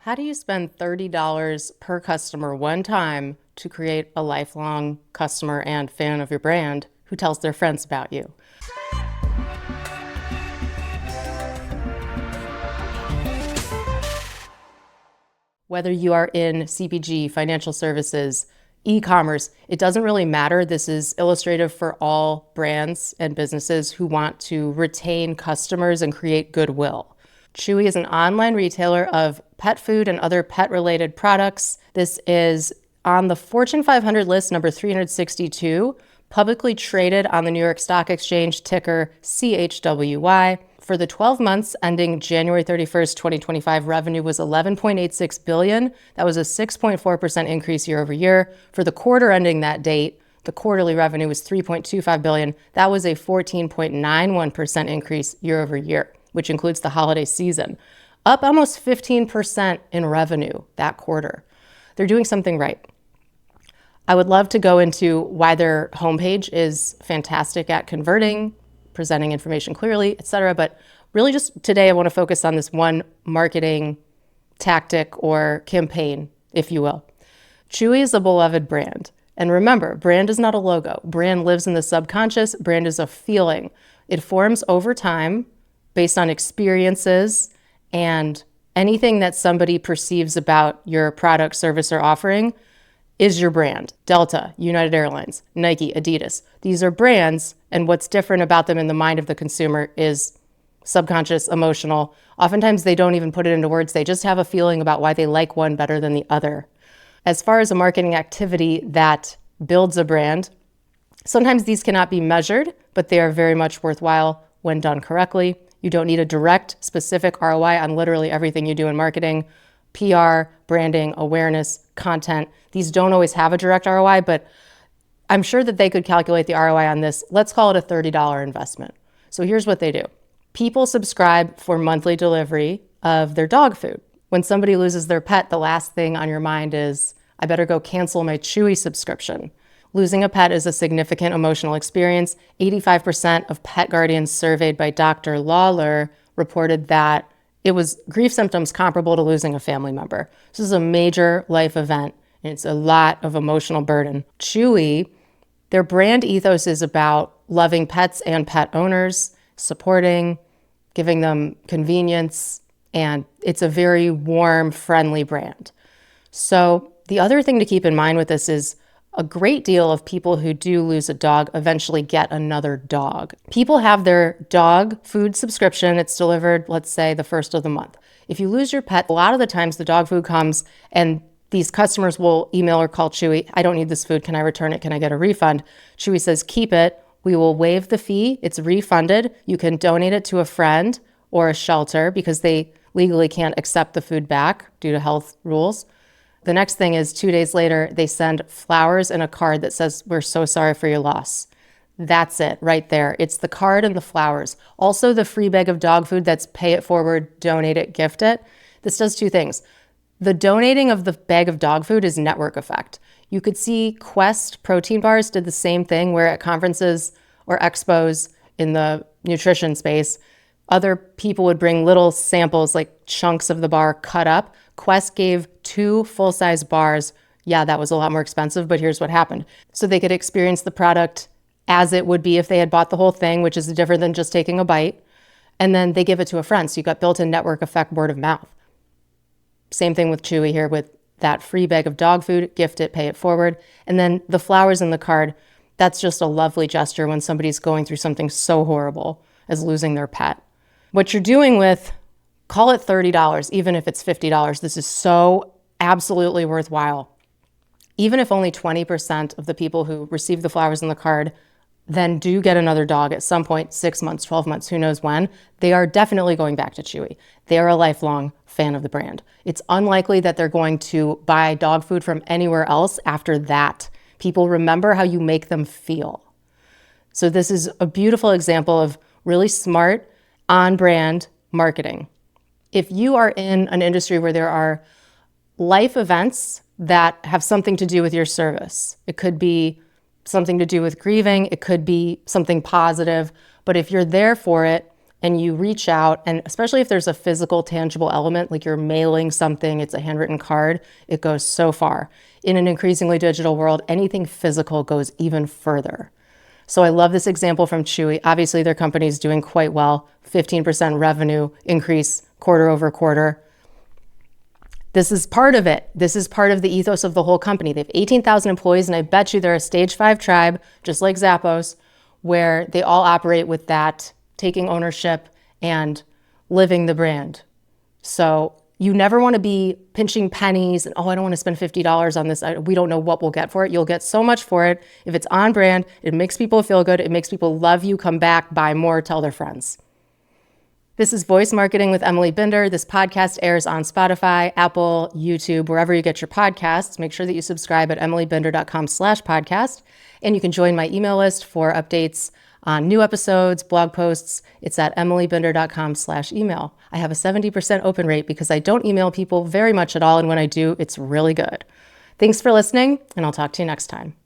How do you spend $30 per customer one time to create a lifelong customer and fan of your brand who tells their friends about you? Whether you are in CPG, financial services, e-commerce, it doesn't really matter. This is illustrative for all brands and businesses who want to retain customers and create goodwill. Chewy is an online retailer of pet food and other pet-related products. This is on the Fortune 500 list, number 362, publicly traded on the New York Stock Exchange, ticker CHWY. For the 12 months ending January 31st, 2025, revenue was $11.86 billion. That was a 6.4% increase year over year. For the quarter ending that date, the quarterly revenue was $3.25 billion. That was a 14.91% increase year over year, which includes the holiday season. Up almost 15% in revenue that quarter. They're doing something right. I would love to go into why their homepage is fantastic at converting, presenting information clearly, etc. But really just today, I want to focus on this one marketing tactic or campaign, if you will. Chewy is a beloved brand. And remember, brand is not a logo. Brand lives in the subconscious. Brand is a feeling. It forms over time based on experiences and anything that somebody perceives about your product, service, or offering is your brand. Delta, United Airlines, Nike, Adidas. These are brands, and what's different about them in the mind of the consumer is subconscious, emotional. Oftentimes they don't even put it into words. They just have a feeling about why they like one better than the other. As far as a marketing activity that builds a brand, sometimes these cannot be measured, but they are very much worthwhile when done correctly. You don't need a direct, specific ROI on literally everything you do in marketing. PR, branding, awareness, content. These don't always have a direct ROI, but I'm sure that they could calculate the ROI on this. Let's call it a $30 investment. So here's what they do. People subscribe for monthly delivery of their dog food. When somebody loses their pet, the last thing on your mind is, I better go cancel my Chewy subscription. Losing a pet is a significant emotional experience. 85% of pet guardians surveyed by Dr. Lawler reported that it was grief symptoms comparable to losing a family member. This is a major life event, and it's a lot of emotional burden. Chewy, their brand ethos is about loving pets and pet owners, supporting, giving them convenience, and it's a very warm, friendly brand. So the other thing to keep in mind with this is a great deal of people who do lose a dog eventually get another dog. People have their dog food subscription. It's delivered, let's say, the first of the month. If you lose your pet, a lot of the times the dog food comes and these customers will email or call Chewy, I don't need this food. Can I return it? Can I get a refund? Chewy says, keep it. We will waive the fee. It's refunded. You can donate it to a friend or a shelter because they legally can't accept the food back due to health rules. The next thing is 2 days later, they send flowers and a card that says, we're so sorry for your loss. That's it right there. It's the card and the flowers. Also the free bag of dog food that's pay it forward, donate it, gift it. This does two things. The donating of the bag of dog food is network effect. You could see Quest protein bars did the same thing where at conferences or expos in the nutrition space, other people would bring little samples like chunks of the bar cut up. Quest gave 2 full-size bars. Yeah, that was a lot more expensive, but here's what happened. So they could experience the product as it would be if they had bought the whole thing, which is different than just taking a bite. And then they give it to a friend. So you got built-in network effect, word of mouth. Same thing with Chewy here with that free bag of dog food, gift it, pay it forward. And then the flowers in the card, that's just a lovely gesture when somebody's going through something so horrible as losing their pet. What you're doing with, call it $30, even if it's $50. This is so absolutely worthwhile. Even if only 20% of the people who receive the flowers in the card then do get another dog at some point, 6 months, 12 months, who knows when, they are definitely going back to Chewy. They are a lifelong fan of the brand. It's unlikely that they're going to buy dog food from anywhere else after that. People remember how you make them feel. So this is a beautiful example of really smart, on-brand marketing. If you are in an industry where there are life events that have something to do with your service, it could be something to do with grieving, it could be something positive, but if you're there for it and you reach out, and especially if there's a physical, tangible element, like you're mailing something, it's a handwritten card, it goes so far. In an increasingly digital world, anything physical goes even further. So I love this example from Chewy. Obviously, their company is doing quite well, 15% revenue increase quarter over quarter. This is part of it. This is part of the ethos of the whole company. They have 18,000 employees, and I bet you they're a stage 5 tribe, just like Zappos, where they all operate with that taking ownership and living the brand. So you never want to be pinching pennies and, oh, I don't want to spend $50 on this. We don't know what we'll get for it. You'll get so much for it. If it's on brand, it makes people feel good. It makes people love you, come back, buy more, tell their friends. This is Voice Marketing with Emily Binder. This podcast airs on Spotify, Apple, YouTube, wherever you get your podcasts. Make sure that you subscribe at emilybinder.com/podcast. And you can join my email list for updates on new episodes, blog posts. It's at emilybinder.com/email. I have a 70% open rate because I don't email people very much at all. And when I do, it's really good. Thanks for listening, and I'll talk to you next time.